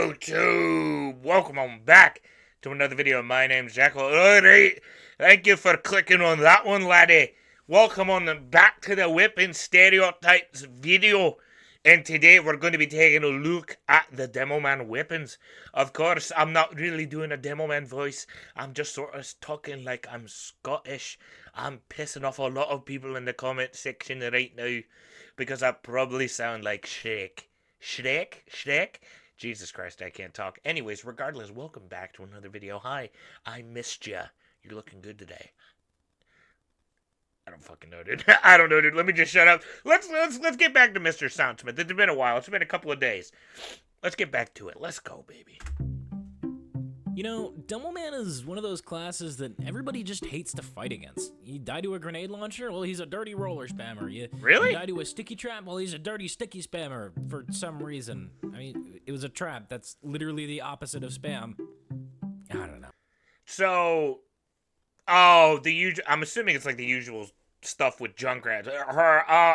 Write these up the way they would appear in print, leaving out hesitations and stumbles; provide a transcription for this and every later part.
YouTube! Welcome on back to another video. My name's Jackal. Alright, thank you for clicking on that one, laddie. Welcome on back to the Whipping Stereotypes video. And today we're going to be taking a look at the Demoman weapons. Of course, I'm not really doing a Demoman voice. I'm just sort of talking like I'm Scottish. I'm pissing off a lot of people in the comment section right now because I probably sound like Shrek. Shrek? Jesus Christ, I can't talk. Anyways, regardless, welcome back to another video. Hi, I missed ya. You're looking good today. I don't fucking know, dude. I don't know, dude. Let me just shut up. Let's get back to Mr. Soundsmith. It's been a while. It's been a couple of days. Let's get back to it. Let's go, baby. You know, Demoman is one of those classes that everybody just hates to fight against. You die to a grenade launcher? Well, he's a dirty roller spammer. You die to a sticky trap? Well, he's a dirty sticky spammer for some reason. I mean, it was a trap. That's literally the opposite of spam. I don't know. So, I'm assuming it's like the usual stuff with Junkrats.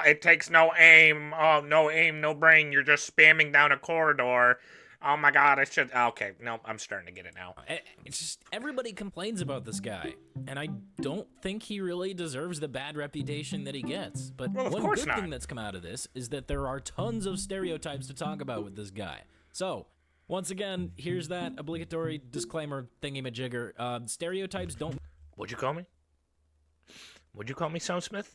It takes no aim. Oh, no aim, no brain. You're just spamming down a corridor. Oh my god, I should... Okay, no, I'm starting to get it now. It's just, everybody complains about this guy, and I don't think he really deserves the bad reputation that he gets. But well, one good thing that's come out of this is that there are tons of stereotypes to talk about with this guy. So, once again, here's that obligatory disclaimer thingy-majigger. Stereotypes don't... What'd you call me? Would you call me Soundsmith?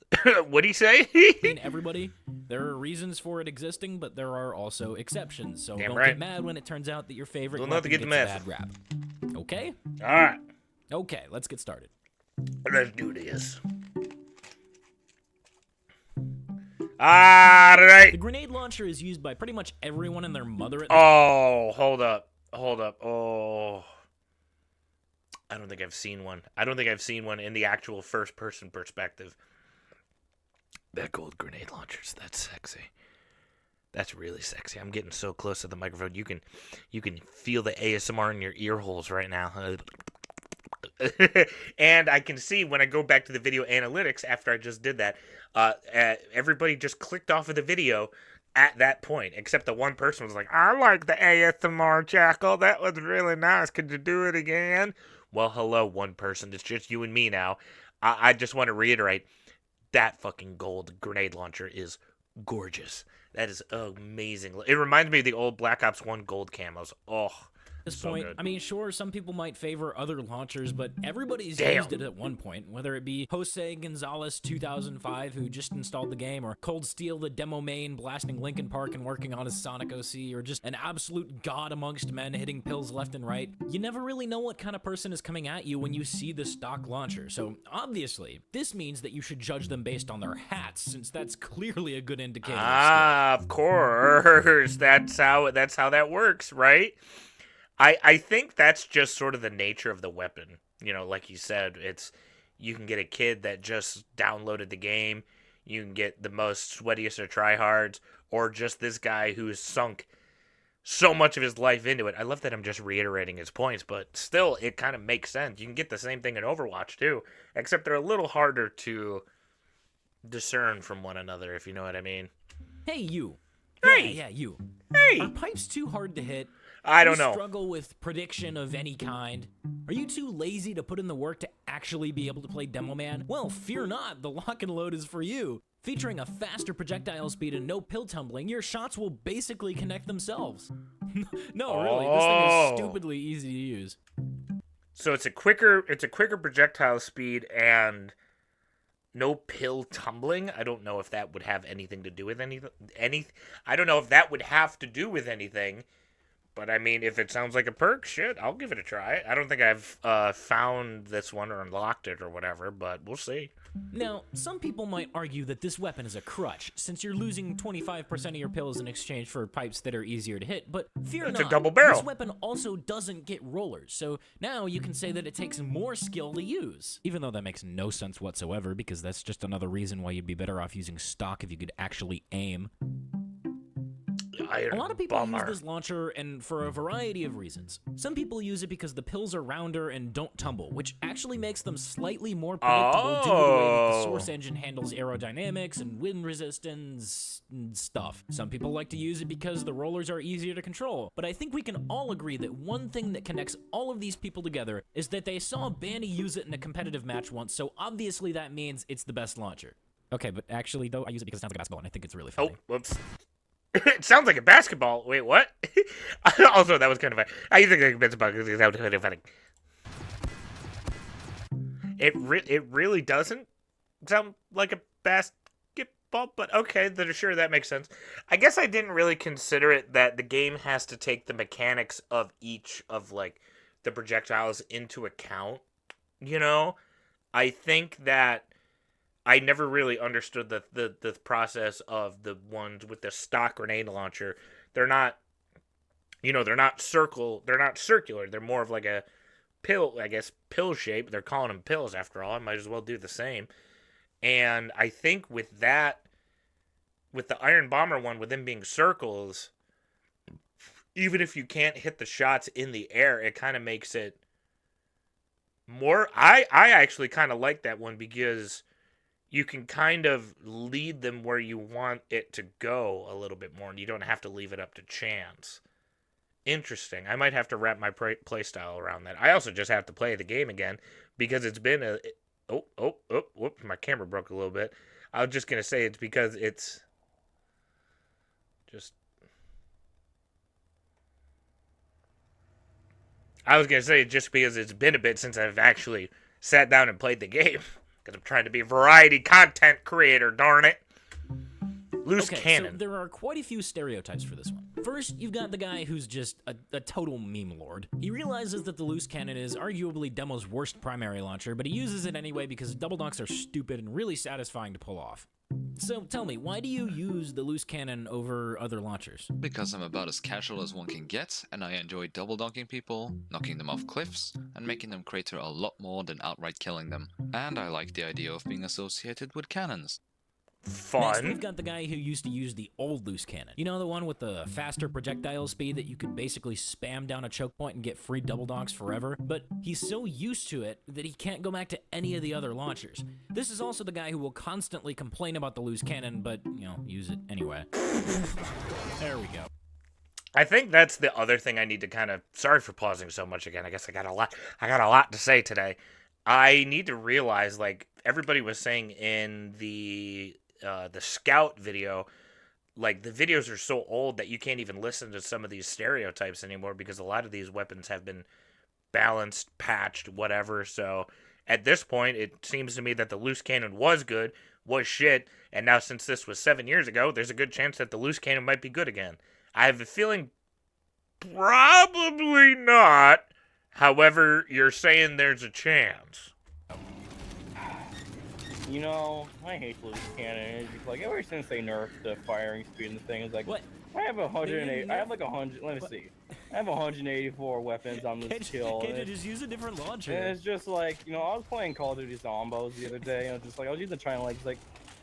What'd he say? I mean, everybody, there are reasons for it existing, but there are also exceptions. So don't get mad when it turns out that your favorite weapon gets a bad rap. Okay? Alright. Okay, let's get started. Let's do this. Alright. The grenade launcher is used by pretty much everyone and their mother at hold up. Oh... I don't think I've seen one. I don't think I've seen one in the actual first-person perspective. That gold grenade launchers, that's sexy. That's really sexy. I'm getting so close to the microphone. You can feel the ASMR in your ear holes right now. And I can see when I go back to the video analytics after I just did that, everybody just clicked off of the video at that point, except the one person was like, I like the ASMR, Jackal. That was really nice. Could you do it again? Well, hello, one person. It's just you and me now. I just want to reiterate, that fucking gold grenade launcher is gorgeous. That is amazing. It reminds me of the old Black Ops 1 gold camos. Oh, At this so point, good. I mean, sure, some people might favor other launchers, but everybody's used it at one point, whether it be Jose Gonzalez 2005, who just installed the game, or Cold Steel the Demoman blasting Linkin Park and working on his Sonic OC, or just an absolute god amongst men hitting pills left and right. You never really know what kind of person is coming at you when you see the stock launcher, so obviously, this means that you should judge them based on their hats, since that's clearly a good indicator of skill. Of course. That's how that works, right? I think that's just sort of the nature of the weapon. You know, like you said, you can get a kid that just downloaded the game, you can get the most sweatiest of tryhards, or just this guy who's sunk so much of his life into it. I love that I'm just reiterating his points, but still, it kind of makes sense. You can get the same thing in Overwatch, too, except they're a little harder to discern from one another, if you know what I mean. Hey, you. Hey! Yeah, you. Hey! Are pipes too hard to hit? I don't know. Struggle with prediction of any kind? Are you too lazy to put in the work to actually be able to play Demoman? Well, fear not, the Loch-n-Load is for you. Featuring a faster projectile speed and no pill tumbling, your shots will basically connect themselves. No, really, this thing is stupidly easy to use. So it's a quicker projectile speed and no pill tumbling. I don't know if that would have anything to do with anything. I don't know if that would have to do with anything. But, I mean, if it sounds like a perk, shit, I'll give it a try. I don't think I've found this one or unlocked it or whatever, but we'll see. Now, some people might argue that this weapon is a crutch, since you're losing 25% of your pills in exchange for pipes that are easier to hit, but fear not, it's a double barrel. This weapon also doesn't get rollers, so now you can say that it takes more skill to use. Even though that makes no sense whatsoever, because that's just another reason why you'd be better off using stock if you could actually aim. A lot of people use this launcher and for a variety of reasons. Some people use it because the pills are rounder and don't tumble, which actually makes them slightly more predictable due to the way that the source engine handles aerodynamics and wind resistance and stuff. Some people like to use it because the rollers are easier to control, but I think we can all agree that one thing that connects all of these people together is that they saw Banny use it in a competitive match once, so obviously that means it's the best launcher. Okay, but actually, though, I use it because it sounds like a basketball, and I think it's really funny. Oh, whoops. It sounds like a basketball. Wait, what? Also, that was kind of funny. I use it like a basketball because it sounds kind of funny. It really doesn't sound like a basketball, but okay, sure, that makes sense. I guess I didn't really consider it that the game has to take the mechanics of each of, like, the projectiles into account, you know? I think that I never really understood the process of the ones with the stock grenade launcher. They're not, they're not circular. They're more of like a pill, I guess, pill shape. They're calling them pills after all. I might as well do the same. And I think with that, with the Iron Bomber one, with them being circles, even if you can't hit the shots in the air, it kind of makes it more. I actually kind of like that one because you can kind of lead them where you want it to go a little bit more, and you don't have to leave it up to chance. Interesting. I might have to wrap my play style around that. I also just have to play the game again because it's been a... whoops, my camera broke a little bit. I was just going to say it's because it's just... I was going to say just because it's been a bit since I've actually sat down and played the game. Because I'm trying to be a variety content creator, darn it. Loose cannon. So there are quite a few stereotypes for this one. First, you've got the guy who's just a total meme lord. He realizes that the loose cannon is arguably Demo's worst primary launcher, but he uses it anyway because double donks are stupid and really satisfying to pull off. So tell me, why do you use the loose cannon over other launchers? Because I'm about as casual as one can get, and I enjoy double donking people, knocking them off cliffs, and making them crater a lot more than outright killing them. And I like the idea of being associated with cannons. Fun. Next, we've got the guy who used to use the old loose cannon. You know, the one with the faster projectile speed that you could basically spam down a choke point and get free double donks forever? But he's so used to it that he can't go back to any of the other launchers. This is also the guy who will constantly complain about the loose cannon, but, use it anyway. There we go. I think that's the other thing I need to kind of... Sorry for pausing so much again. I guess I got a lot to say today. I need to realize, like, everybody was saying in the Scout video, like, the videos are so old that you can't even listen to some of these stereotypes anymore because a lot of these weapons have been balanced, patched, whatever. So at this point, it seems to me that the loose cannon was good, was shit, and now since this was 7 years ago, there's a good chance that the loose cannon might be good again. I have a feeling probably not. However, you're saying there's a chance. I hate loose cannon. It's just like ever since they nerfed the firing speed in the thing, it's like what? I have 108. I have like 100. Let me see. I have 184 weapons on this kill. Can't you just use a different launcher? And it's just like I was playing Call of Duty Zombos the other day, and just like I was using trying to like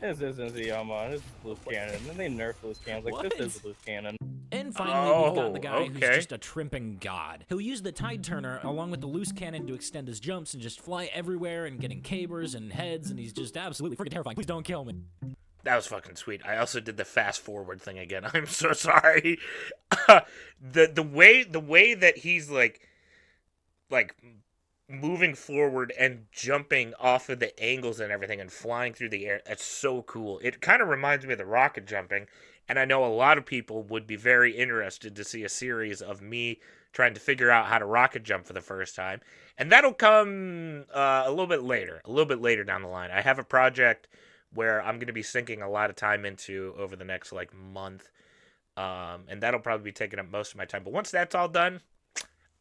this isn't the this is loose cannon. And then they nerfed loose cannons. Like What? this is a loose cannon. And finally, we've got the guy who's just a trimping god. He'll use the Tide Turner along with the loose cannon to extend his jumps and just fly everywhere and getting cabers and heads, and he's just absolutely freaking terrifying. Please don't kill me. That was fucking sweet. I also did the fast forward thing again. I'm so sorry. the way that he's like moving forward and jumping off of the angles and everything and flying through the air, that's so cool. It kind of reminds me of the rocket jumping, and I know a lot of people would be very interested to see a series of me trying to figure out how to rocket jump for the first time. And that'll come a little bit later down the line. I have a project where I'm going to be sinking a lot of time into over the next month. And that'll probably be taking up most of my time. But once that's all done,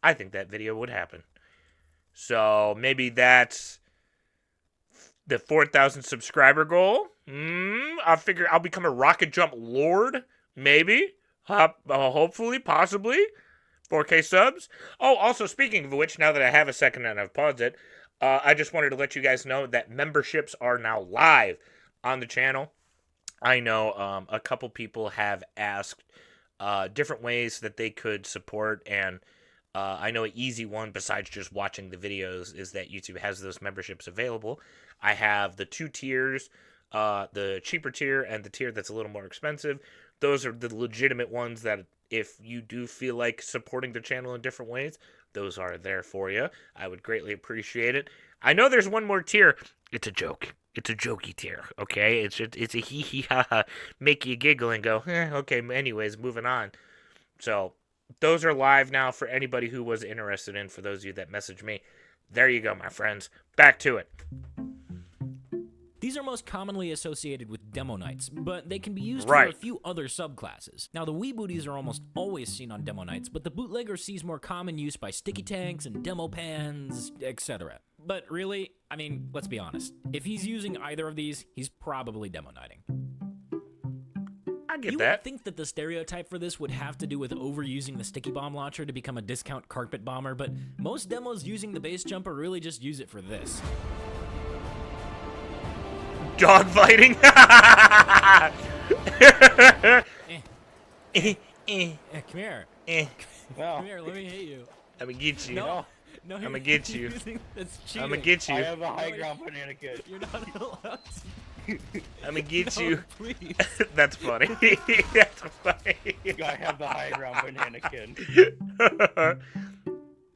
I think that video would happen. So maybe that's the 4,000 subscriber goal. I figure I'll become a rocket jump lord. Maybe. Hopefully, possibly. 4K subs. Oh, also, speaking of which, now that I have a second and I've paused it, I just wanted to let you guys know that memberships are now live on the channel. I know a couple people have asked different ways that they could support. And I know an easy one besides just watching the videos is that YouTube has those memberships available. I have the 2 tiers, the cheaper tier and the tier that's a little more expensive. Those are the legitimate ones that if you do feel like supporting the channel in different ways, those are there for you. I would greatly appreciate it. I know there's one more tier. It's a joke. It's a jokey tier, okay? It's a hee hee ha ha, make you giggle and go, okay, anyways, moving on. So, those are live now for anybody who was interested in, for those of you that messaged me. There you go, my friends. Back to it. These are most commonly associated with demo nights, but they can be used Right. for a few other subclasses. Now, the wee booties are almost always seen on demo nights, but the bootlegger sees more common use by sticky tanks and demo pans, etc. But really, I mean, let's be honest. If he's using either of these, he's probably demo nighting. I get You that. would think that the stereotype for this would have to do with overusing the sticky bomb launcher to become a discount carpet bomber, but most demos using the base jumper really just use it for this. Dog fighting. Come here. No. Come here, let me hit you. I'm gonna get you. No, I'ma get you. That's cheating. I'm gonna get I you. have a high ground banana kid. You're not allowed to. I'm gonna get No, you. please. That's funny. That's funny. I have the high ground banana kid.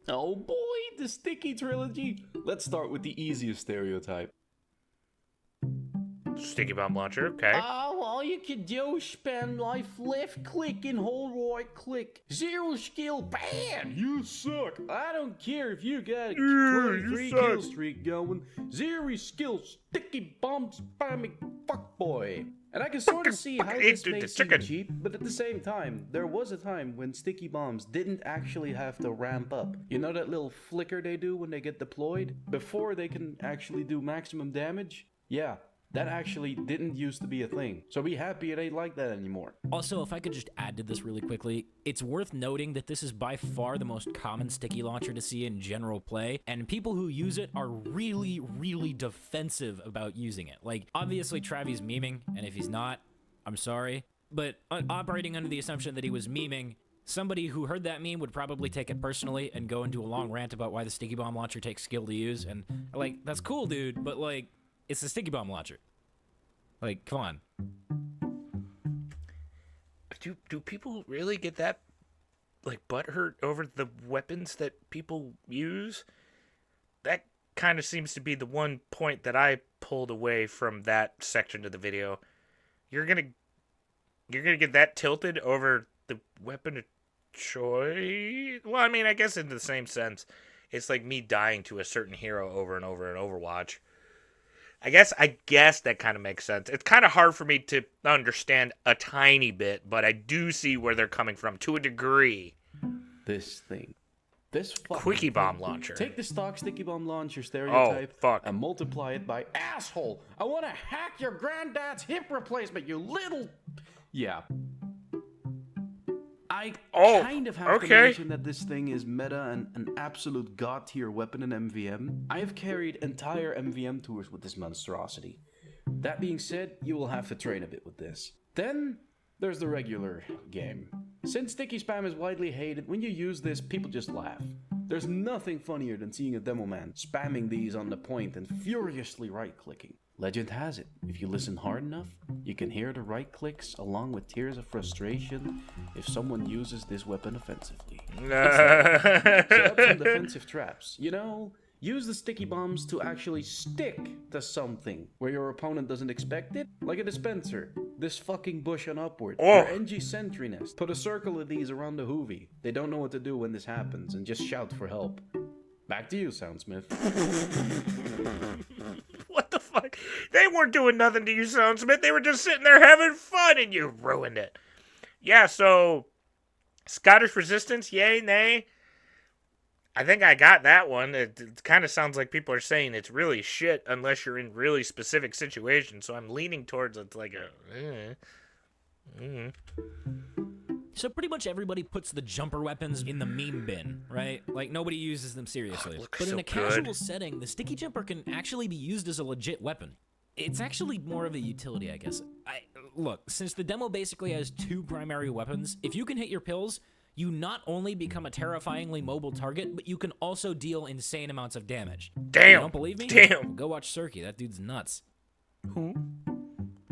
Oh boy, the Sticky Trilogy. Let's start with the easiest stereotype. Sticky bomb launcher. Okay. All you can do is spam left click and hold right click. Zero skill, bam! You suck. I don't care if you got a Yeah, 23 you kill suck. streak going. Zero skill, sticky bomb spamming fuckboy. And I can sort of see how fucking this ate the may seem chicken. cheap, but at the same time, there was a time when sticky bombs didn't actually have to ramp up. You know that little flicker they do when they get deployed? Before they can actually do maximum damage? Yeah. That actually didn't used to be a thing. So be happy it ain't like that anymore. Also, if I could just add to this really quickly, it's worth noting that this is by far the most common sticky launcher to see in general play, and people who use it are really, really defensive about using it. Like, obviously Travi's memeing, and if he's not, I'm sorry. But operating under the assumption that he was memeing, somebody who heard that meme would probably take it personally and go into a long rant about why the sticky bomb launcher takes skill to use, and like, that's cool, dude, but like, it's a sticky bomb launcher. Like, come on. Do people really get that like butthurt over the weapons that people use? That kind of seems to be the one point that I pulled away from that section of the video. You're gonna get that tilted over the weapon of choice? Well, I mean, I guess in the same sense, it's like me dying to a certain hero over and over in Overwatch. I guess that kind of makes sense. It's kind of hard for me to understand a tiny bit, but I do see where they're coming from to a degree. This thing. This fucking Quickie bomb thing. launcher. Take the stock sticky bomb launcher stereotype fuck. and multiply it by asshole. I want to hack your granddad's hip replacement, you little... Yeah. I kind of have to mention that this thing is meta and an absolute god tier weapon in MVM. I have carried entire MVM tours with this monstrosity. That being said, you will have to train a bit with this. Then there's the regular game. Since sticky spam is widely hated, when you use this, people just laugh. There's nothing funnier than seeing a Demoman spamming these on the point and furiously right-clicking. Legend has it, if you listen hard enough, you can hear the right clicks along with tears of frustration if someone uses this weapon offensively. Set up some defensive traps. You know, use the sticky bombs to actually stick to something where your opponent doesn't expect it, like a dispenser. This fucking bush on upward. Your NG sentry nest. Put a circle of these around the hoovy. They don't know what to do when this happens and just shout for help. Back to you, Soundsmith. What the fuck? They weren't doing nothing to you, Soundsmith. They were just sitting there having fun, and you ruined it. Yeah, so Scottish Resistance, yay, nay? I think I got that one. It kind of sounds like people are saying it's really shit unless you're in really specific situations. So I'm leaning towards it's like a... So pretty much everybody puts the jumper weapons in the meme bin, right? Like, nobody uses them seriously. Looks But in so a casual good. setting, the sticky jumper can actually be used as a legit weapon. It's actually more of a utility, I guess. Look, since the demo basically has 2 primary weapons, if you can hit your pills, you not only become a terrifyingly mobile target, but you can also deal insane amounts of damage. Damn. You don't believe me? Damn. Go watch Cirky. That dude's nuts. Who?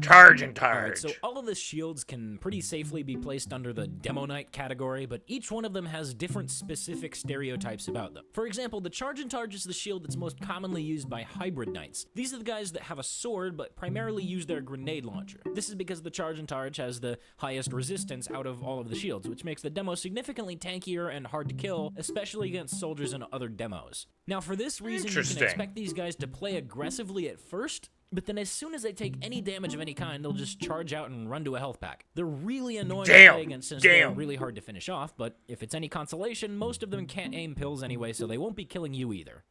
Charge and Alright, charge. so all of the shields can pretty safely be placed under the Demo Knight category, but each one of them has different specific stereotypes about them. For example, the Charge and Charge is the shield that's most commonly used by Hybrid Knights. These are the guys that have a sword, but primarily use their grenade launcher. This is because the Charge and Charge has the highest resistance out of all of the shields, which makes the demo significantly tankier and hard to kill, especially against soldiers in other demos. Now, for this reason, you can Interesting. expect these guys to play aggressively at first, but then as soon as they take any damage of any kind, they'll just charge out and run to a health pack. They're really annoying to play against since they're really hard to finish off, but if it's any consolation, most of them can't aim pills anyway, so they won't be killing you either.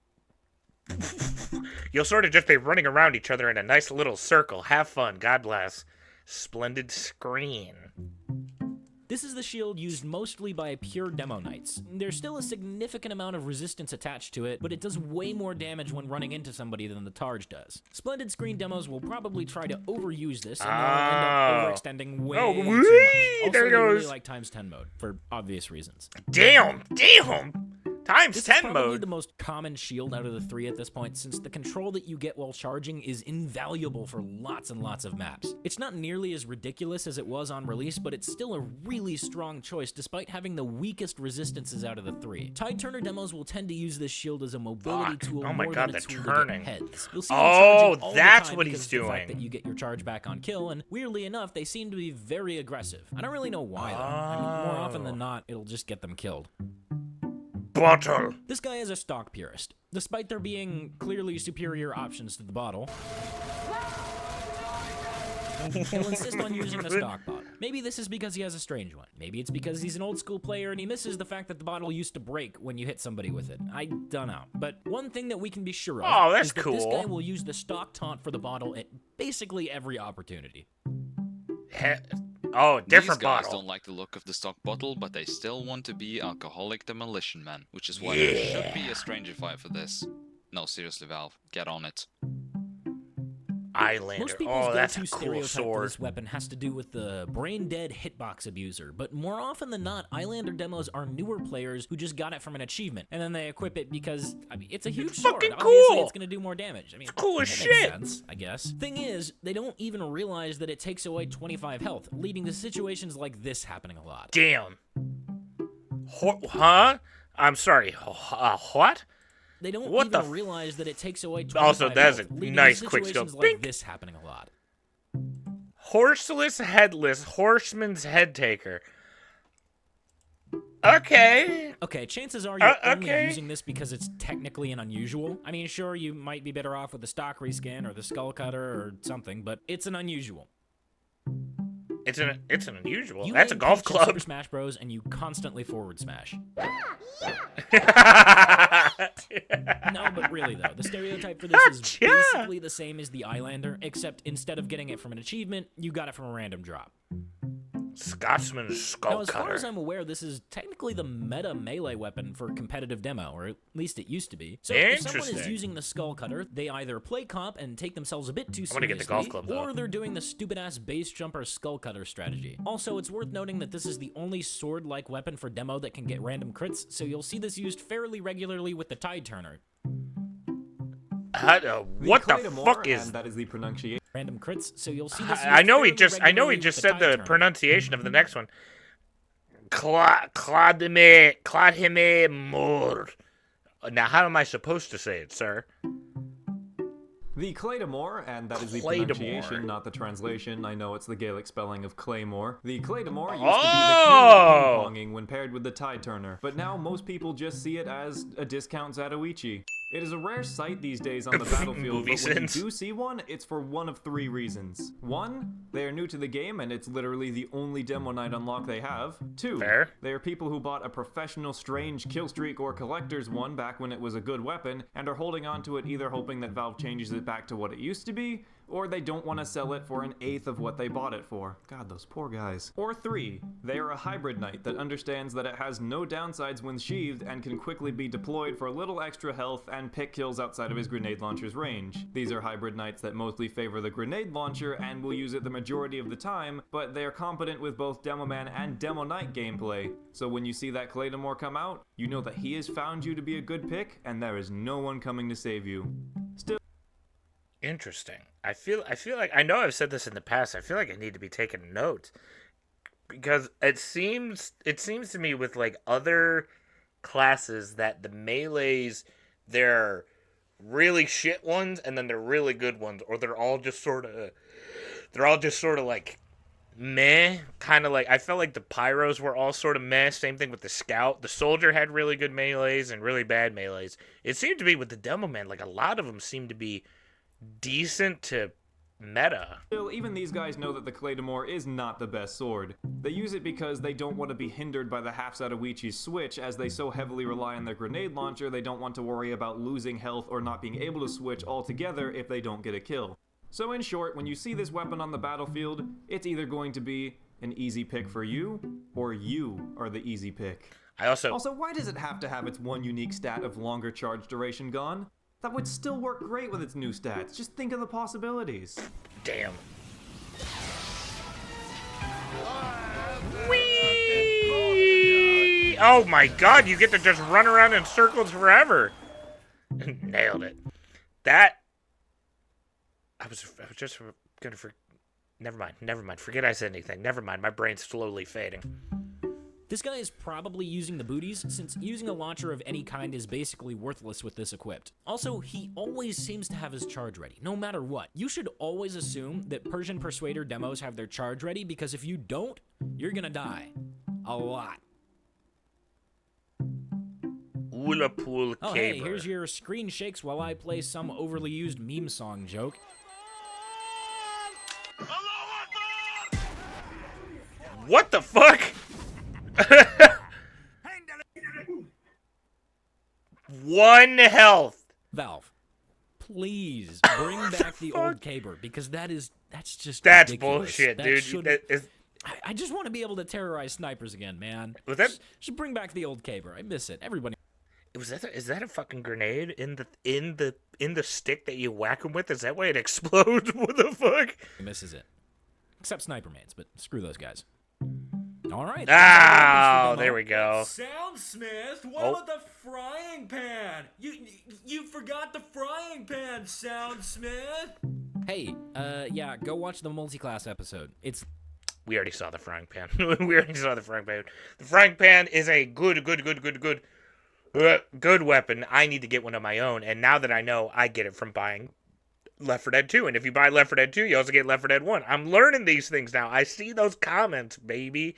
You'll sort of just be running around each other in a nice little circle. Have fun. God bless. Splendid screen. This is the shield used mostly by pure Demo Knights. There's still a significant amount of resistance attached to it, but it does way more damage when running into somebody than the Targe does. Splendid Screen demos will probably try to overuse this, and they'll end up overextending way too much. Also, there they goes. really like times 10 mode, for obvious reasons. Damn. Times This 10 is probably mode. the most common shield out of the 3 at this point, since the control that you get while charging is invaluable for lots and lots of maps. It's not nearly as ridiculous as it was on release, but it's still a really strong choice despite having the weakest resistances out of the 3. Tide Turner demos will tend to use this shield as a mobility tool Oh my more God, than a the tool turning. to get heads. You'll see them Oh, charging all the that's time what because he's of the fact doing. that you get your charge back on kill, and weirdly enough, they seem to be very aggressive. I don't really know why though. I mean, more often than not, it'll just get them killed. Bottle. This guy is a stock purist. Despite there being clearly superior options to the bottle, he'll insist on using the stock bottle. Maybe this is because he has a strange one. Maybe it's because he's an old school player and he misses the fact that the bottle used to break when you hit somebody with it. I don't know. But one thing that we can be sure of Oh, that's is that this cool. guy will use the stock taunt for the bottle at basically every opportunity. Oh, different These guys bottle. don't like the look of the stock bottle, but they still want to be alcoholic demolition man, which is why there should be a stranger fight for this. No, seriously, Valve, get on it. Islander. Most people's Oh, that's a go-to cool stereotype for sword. this weapon has to do with the brain-dead hitbox abuser, but more often than not, Islander demos are newer players who just got it from an achievement, and then they equip it because, I mean, it's a huge sword. fucking Obviously, cool. it's gonna do more damage. I mean, cool as that shit. makes sense, I guess. Thing is, they don't even realize that it takes away 25 health, leading to situations like this happening a lot. Damn. Huh? I'm sorry. What? They don't What the even realize that it takes away 25 Also, that's health, a leading nice to quick scope. situations like Bink. this happening a lot. Horseless, headless, horseman's head taker. Okay. Okay, chances are you're only okay. using this because it's technically an unusual. I mean, sure, you might be better off with the stock reskin or the skull cutter or something, but it's an unusual. It's an unusual. You That's a aim golf Peach in Super club. Smash Bros. And you constantly forward smash. No, but really though, the stereotype for this is Gotcha. basically the same as the Islander, except instead of getting it from an achievement, you got it from a random drop. Scotsman's Now, skull as far as cutter. I'm aware, this is technically the meta melee weapon for competitive demo, or at least it used to be. So if someone is Interesting. using the skull cutter, they either play comp and take themselves a bit too I'm gonna seriously, get the golf club, though. or they're doing the stupid-ass base jumper skull cutter strategy. Also, it's worth noting that this is the only sword-like weapon for demo that can get random crits, so you'll see this used fairly regularly with the Tide Turner. What the fuck is? And that is the pronunciation. Random crits, so you'll see this I know he used fairly just. I know he regularly just with said Tide the Turner. pronunciation of the next one. Claudime Moore. Now, how am I supposed to say it, sir? The Claymore, and that is the Claymore. pronunciation, not the translation. I know it's the Gaelic spelling of Claymore. The Claymore used Oh! to be the king of ping-ponging when paired with the Tide Turner, but now most people just see it as a discount Zatoichi. It is a rare sight these days on the battlefield, Movie but when you sense. do see one, it's for one of 3 reasons. 1, they are new to the game and it's literally the only Demo Knight unlock they have. 2, Fair. they are people who bought a professional strange killstreak or collector's one back when it was a good weapon and are holding on to it either hoping that Valve changes it back to what it used to be, or they don't want to sell it for 1/8 of what they bought it for. God, those poor guys. Or 3, they are a hybrid knight that understands that it has no downsides when sheathed and can quickly be deployed for a little extra health and pick kills outside of his grenade launcher's range. These are hybrid knights that mostly favor the grenade launcher and will use it the majority of the time, but they are competent with both Demoman and Demo Knight gameplay. So when you see that Claymore come out, you know that he has found you to be a good pick, and there is no one coming to save you. Still. Interesting. I feel like, I know I've said this in the past, I feel like I need to be taking notes, because it seems to me with like other classes that the melees, they're really shit ones and then they're really good ones, or they're all just sort of like meh, kind of like, I felt like the pyros were all sort of meh. Same thing with the scout. The soldier had really good melees and really bad melees. It seemed to be with the Demoman, like a lot of them seem to be decent to meta. Still, even these guys know that the Claymore is not the best sword. They use it because they don't want to be hindered by the half-Zatoichi's switch, as they so heavily rely on their grenade launcher. They don't want to worry about losing health or not being able to switch altogether if they don't get a kill. So in short, when you see this weapon on the battlefield, it's either going to be an easy pick for you, or you are the easy pick. Also, why does it have to have its one unique stat of longer charge duration gone? That would still work great with its new stats. Just think of the possibilities. Damn. Whee! Oh my god, you get to just run around in circles forever. Nailed it. That... I was just gonna Never mind. Forget I said anything. Never mind, my brain's slowly fading. This guy is probably using the booties, since using a launcher of any kind is basically worthless with this equipped. Also, he always seems to have his charge ready, no matter what. You should always assume that Persian Persuader demos have their charge ready, because if you don't, you're gonna die. A lot. Hula pool Oh, caber. hey, here's your screen shakes while I play some overly used meme song joke. What the fuck? One health. Valve, please bring back the old caber, because that's just That's ridiculous. bullshit, That dude. shouldn't- I just want to be able to terrorize snipers again, man. Was that? Should bring back the old caber. I miss it. Everybody. Is that a fucking grenade in the stick that you whack him with? Is that why it explodes? What the fuck? Misses it. Except sniper mains, but screw those guys. All right. Oh, there we go. Soundsmith, what about the frying pan? You forgot the frying pan, Soundsmith. Hey, yeah, go watch the multi-class episode. We already saw the frying pan. We already saw the frying pan. The frying pan is a good weapon. I need to get one of my own, and now that I know, I get it from buying Left 4 Dead 2, and if you buy Left 4 Dead 2, you also get Left 4 Dead 1. I'm learning these things now. I see those comments, baby.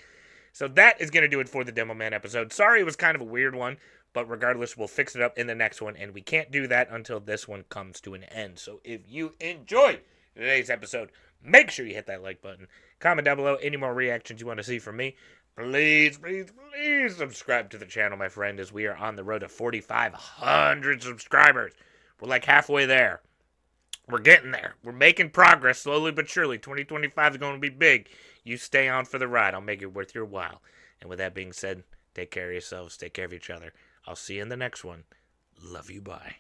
So that is going to do it for the Demoman episode. Sorry, it was kind of a weird one, but regardless, we'll fix it up in the next one, and we can't do that until this one comes to an end. So if you enjoyed today's episode, make sure you hit that like button. Comment down below any more reactions you want to see from me. Please subscribe to the channel, my friend, as we are on the road to 4,500 subscribers. We're like halfway there. We're getting there. We're making progress slowly but surely. 2025 is going to be big. You stay on for the ride. I'll make it worth your while. And with that being said, take care of yourselves. Take care of each other. I'll see you in the next one. Love you. Bye.